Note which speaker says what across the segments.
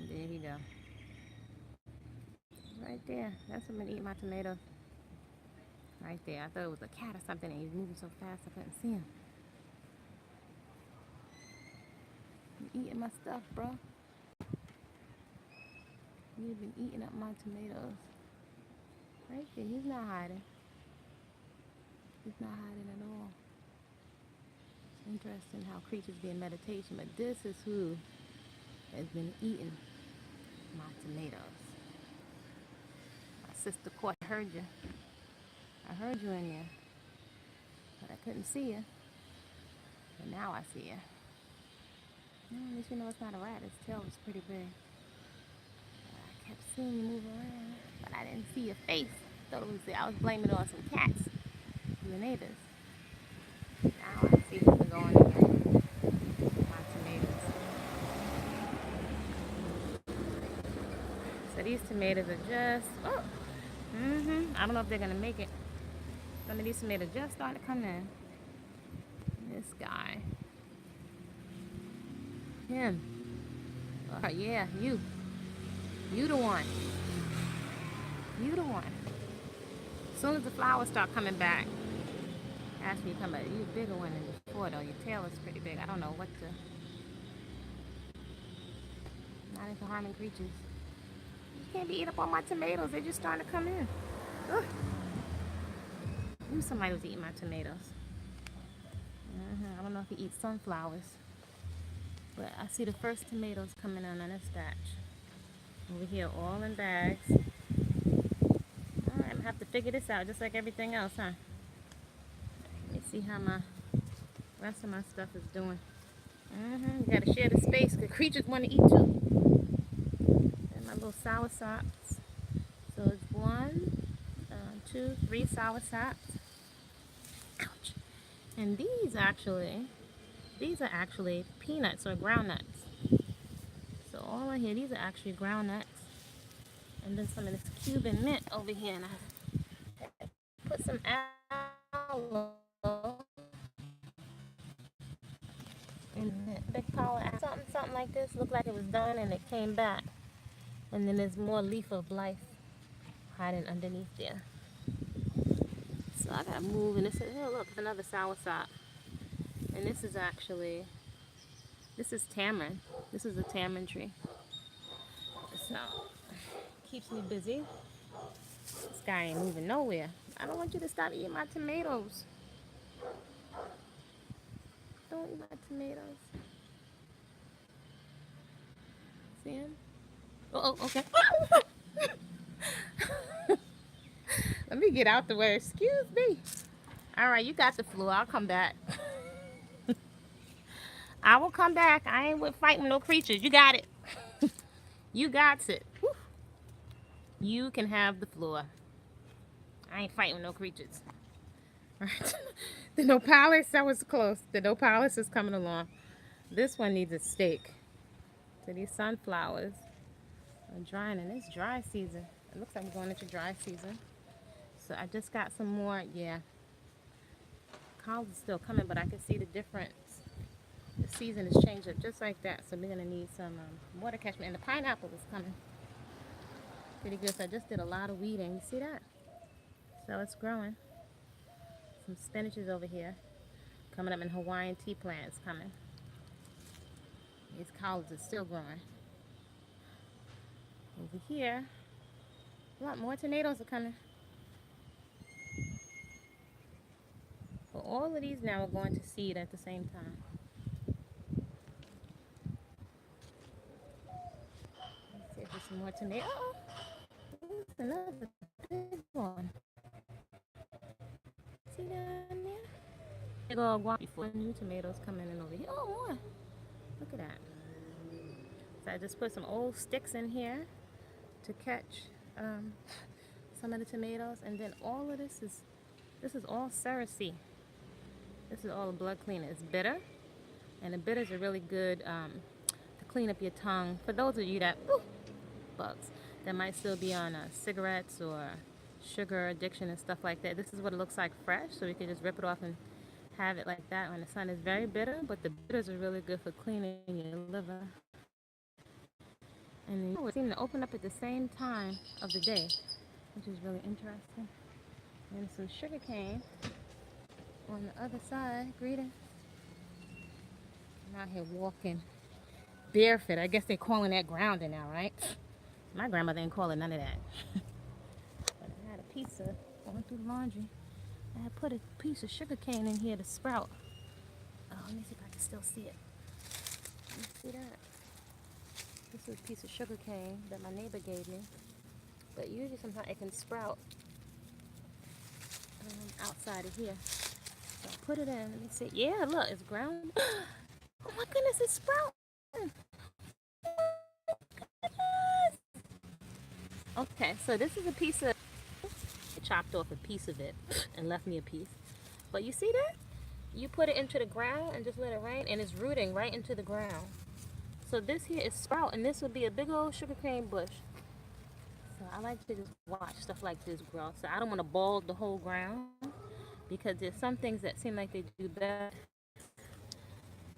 Speaker 1: There he go. Right there. That's what I'm gonna eat my tomatoes. Right there. I thought it was a cat or something and he's moving so fast I couldn't see him. You eating my stuff, bro. You've been eating up my tomatoes. Right there. He's not hiding. He's not hiding at all. It's interesting how creatures be in meditation, but this is who has been eating my tomatoes. My sister Court heard you. I heard you in there, but I couldn't see you. But now I see you. At least you know it's not a rat. His tail was pretty big. I kept seeing you move around, but I didn't see your face. Thought it was I was blaming it on some cats, the neighbors. Now I see what's going on. My tomatoes. So these tomatoes are just I don't know if they're gonna make it. Some of these tomatoes just started to come in. This guy. Him. Yeah, you. You the one. You the one. As soon as the flowers start coming back, after you come back, you're a bigger one than before though. Your tail is pretty big. I don't know what to. Not into harming creatures. You can't be eating up all my tomatoes. They're just starting to come in. Ugh. Knew somebody was eating my tomatoes. I don't know if he eats sunflowers. But I see the first tomatoes coming in on this batch. Over here, all in bags. Alright, I'm gonna have to figure this out just like everything else, huh? Let me see how my rest of my stuff is doing. You gotta share the space because creatures want to eat too. And my little sour sops. So it's 1, 2, 3 sour sops. Ouch. And these are actually peanuts or ground nuts. So all in here, these are actually ground nuts. And then some of this Cuban mint over here. And I put some aloe in it. They call it something like this. Looked like it was done and it came back. And then there's more leaf of life hiding underneath there. So I gotta move, and it says, oh look, it's another soursop. And this is tamarind. This is a tamarind tree. So, keeps me busy. This guy ain't moving nowhere. I don't want you to stop eating my tomatoes. Don't eat my tomatoes. See him? Oh, okay. Let me get out the way. Excuse me. All right, you got the flu. I'll come back. I will come back. I ain't with fighting no creatures. You got it. You got it. Whew. You can have the floor. I ain't fighting no creatures. All right. The Nopales, that was close. The Nopales is coming along. This one needs a stake. So these sunflowers are drying, and it's dry season. It looks like we're going into dry season. So I just got some more, yeah. Collards are still coming, but I can see the difference. The season has changed up just like that. So we're going to need some water catchment. And the pineapple is coming pretty good. So I just did a lot of weeding. You see that? So it's growing. Some spinach is over here. Coming up, in Hawaiian tea plants coming. These collards are still growing. Over here, a lot more tomatoes are coming. But all of these now are going to seed at the same time. Let's see if there's some more tomatoes. Oh, there's another big one. See down there? Big old guap before new tomatoes coming in over here. Oh, more. Look at that. So I just put some old sticks in here to catch some of the tomatoes. And then all of this is all Cerasee. This is all a blood cleaner. It's bitter. And the bitters are really good to clean up your tongue. For those of you that, bugs, that might still be on cigarettes or sugar addiction and stuff like that. This is what it looks like fresh. So you can just rip it off and have it like that when the sun is very bitter. But the bitters are really good for cleaning your liver. And they seem to open up at the same time of the day, which is really interesting. And some sugar cane on the other side. Greeting. I'm out here walking barefoot. I guess they're calling that grounding now, right? My grandmother didn't call it none of that. But I had a piece of, going through the laundry, I had put a piece of sugar cane in here to sprout. Oh, let me see if I can still see it. Let me see that. This is a piece of sugar cane that my neighbor gave me. But usually sometimes it can sprout outside of here. So I put it in. Let me see. Yeah, look, it's ground. Oh my goodness, it's sprouting. Okay, so this is a piece of, I chopped off a piece of it and left me a piece. But you see that? You put it into the ground and just let it rain, and it's rooting right into the ground. So this here is sprout, and this would be a big old sugarcane bush. So I like to just watch stuff like this grow. So I don't want to bald the whole ground, because there's some things that seem like they do better.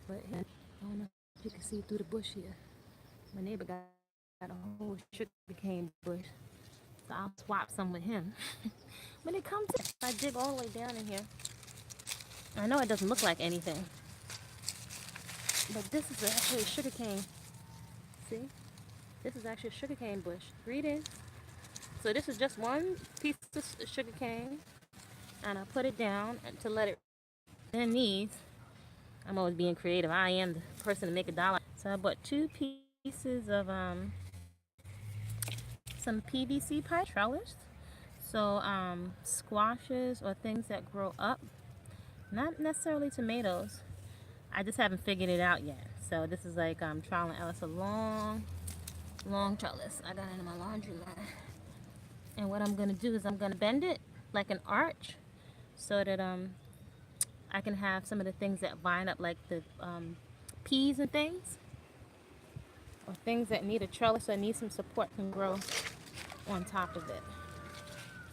Speaker 1: But I don't know if you can see through the bush here. My neighbor got a whole sugarcane bush, so I'll swap some with him. When it comes to, I dig all the way down in here. I know it doesn't look like anything, but this is actually a sugarcane. See? This is actually a sugarcane bush. Greetings. So this is just one piece of sugarcane, and I put it down to let it. Then these, I'm always being creative. I am the person to make a dollar. So I bought 2 pieces of some PVC pipe trellis. So squashes or things that grow up, not necessarily tomatoes. I just haven't figured it out yet. So this is like trial and error. It's a long trellis. I got it in my laundry line. And what I'm gonna do is I'm gonna bend it like an arch, so that I can have some of the things that vine up, like the peas and things, or things that need a trellis or need some support, can grow on top of it.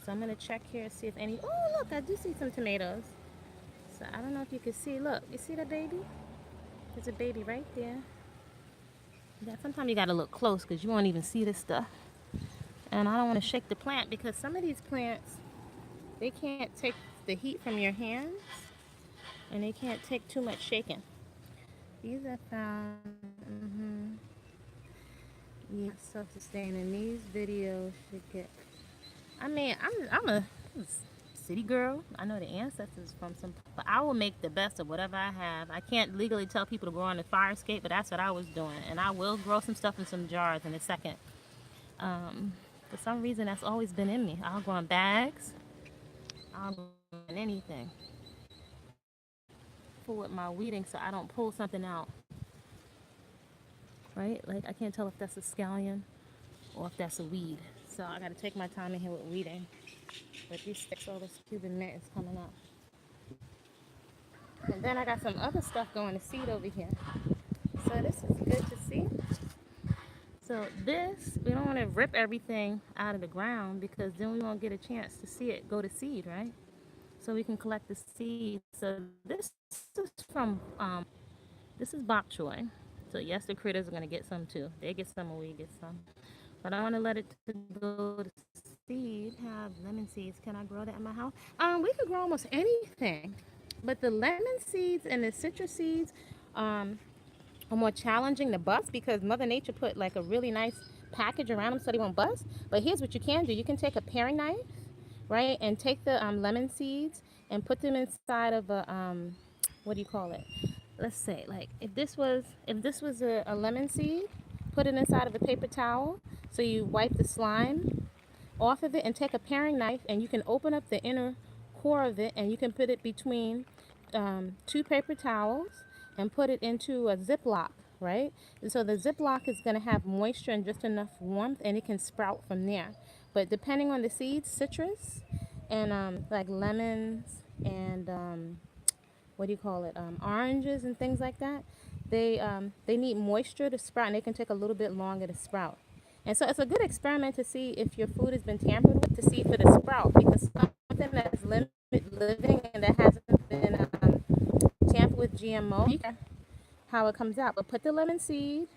Speaker 1: So I'm gonna check here and see if any. Oh, look, I do see some tomatoes. So I don't know if you can see. Look, you see that baby? There's a baby right there. Yeah, sometimes you gotta look close because you won't even see this stuff. And I don't want to shake the plant, because some of these plants, they can't take the heat from your hands, and they can't take too much shaking. These I found. Yeah, self-sustaining. These videos should get. I mean, I'm a city girl. I know the ancestors from some, but I will make the best of whatever I have. I can't legally tell people to grow on the fire escape, but that's what I was doing, and I will grow some stuff in some jars in a second. For some reason, that's always been in me. I'll grow in bags. I'll grow in anything. Full with my weeding, so I don't pull something out. Right? Like, I can't tell if that's a scallion or if that's a weed. So I gotta take my time in here with weeding. But these sticks, all this Cuban mint is coming up. And then I got some other stuff going to seed over here. So this is good to see. So this, we don't want to rip everything out of the ground, because then we won't get a chance to see it go to seed, right? So we can collect the seeds. So this is from, this is bok choy. So yes, the critters are going to get some too. They get some and we get some. But I want to let it go to seed. Have lemon seeds. Can I grow that in my house? We could grow almost anything. But the lemon seeds and the citrus seeds are more challenging to bust, because Mother Nature put like a really nice package around them so they won't bust. But here's what you can do. You can take a paring knife, right, and take the lemon seeds and put them inside of a, what do you call it? Let's say, like, if this was a lemon seed, put it inside of a paper towel. So you wipe the slime off of it and take a paring knife, and you can open up the inner core of it, and you can put it between 2 paper towels and put it into a Ziploc, right? And so the Ziploc is going to have moisture and just enough warmth, and it can sprout from there. But depending on the seeds, citrus and like lemons and what do you call it? Oranges and things like that, they need moisture to sprout, and they can take a little bit longer to sprout. And so it's a good experiment to see if your food has been tampered with, to see if it'll sprout, because something that's limited living and that hasn't been tampered with GMO, how it comes out. But put the lemon seed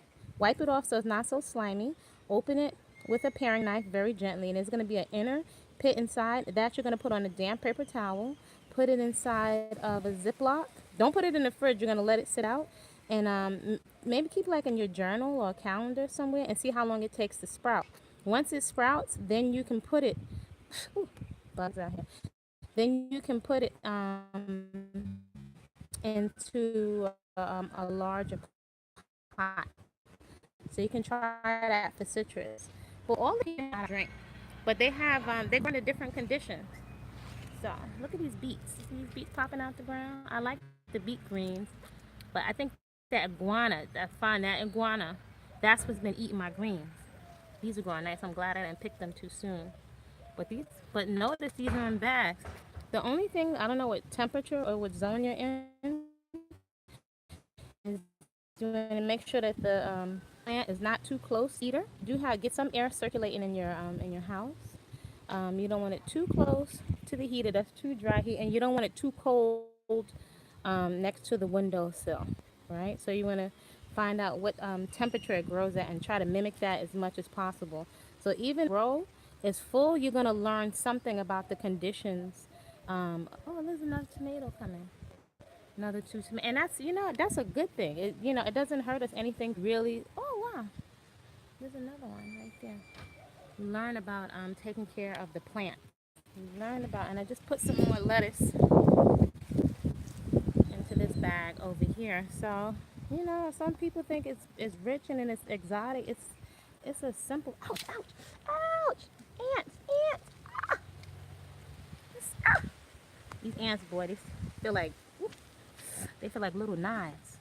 Speaker 1: Wipe it off so it's not so slimy. Open it with a paring knife very gently, and there's going to be an inner pit inside that you're going to put on a damp paper towel. Put it inside of a Ziploc. Don't put it in the fridge. You're going to let it sit out, and maybe keep it like in your journal or calendar somewhere, and see how long it takes to sprout. Once it sprouts, then you can put it. Ooh, bugs out here. Then you can put it into a larger pot. So you can try that for citrus. Well, all of these I drink, but they grow under different conditions. So look at these beets. See these beets popping out the ground? I like the beet greens, but I think that iguana, that's what's been eating my greens. These are growing nice. I'm glad I didn't pick them too soon. But notice these are in bags. The only thing, I don't know what temperature or what zone you're in, is you want to make sure that the plant is not too close either. Get some air circulating in your house. You don't want it too close to the heater. That's too dry heat, and you don't want it too cold next to the windowsill, right? So you want to find out what temperature it grows at and try to mimic that as much as possible. So even grow is full, you're going to learn something about the conditions. Oh, there's another tomato coming. Another two tomatoes. And that's a good thing. It doesn't hurt us anything really. Oh, wow. There's another one right there. You learn about taking care of the plant. And I just put some more lettuce into this bag over here. So, some people think it's rich and then it's exotic. It's a simple. Ouch! Ouch! Ouch! Ants! Ants! Ah! Ah! These ants, boy, feel like they feel like little knives.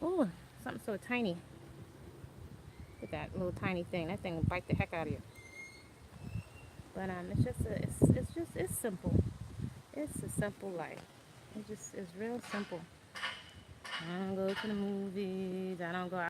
Speaker 1: Oh, something so tiny. Look at that little tiny thing. That thing will bite the heck out of you. But it's simple. It's a simple life. It's real simple. I don't go to the movies. I don't go out.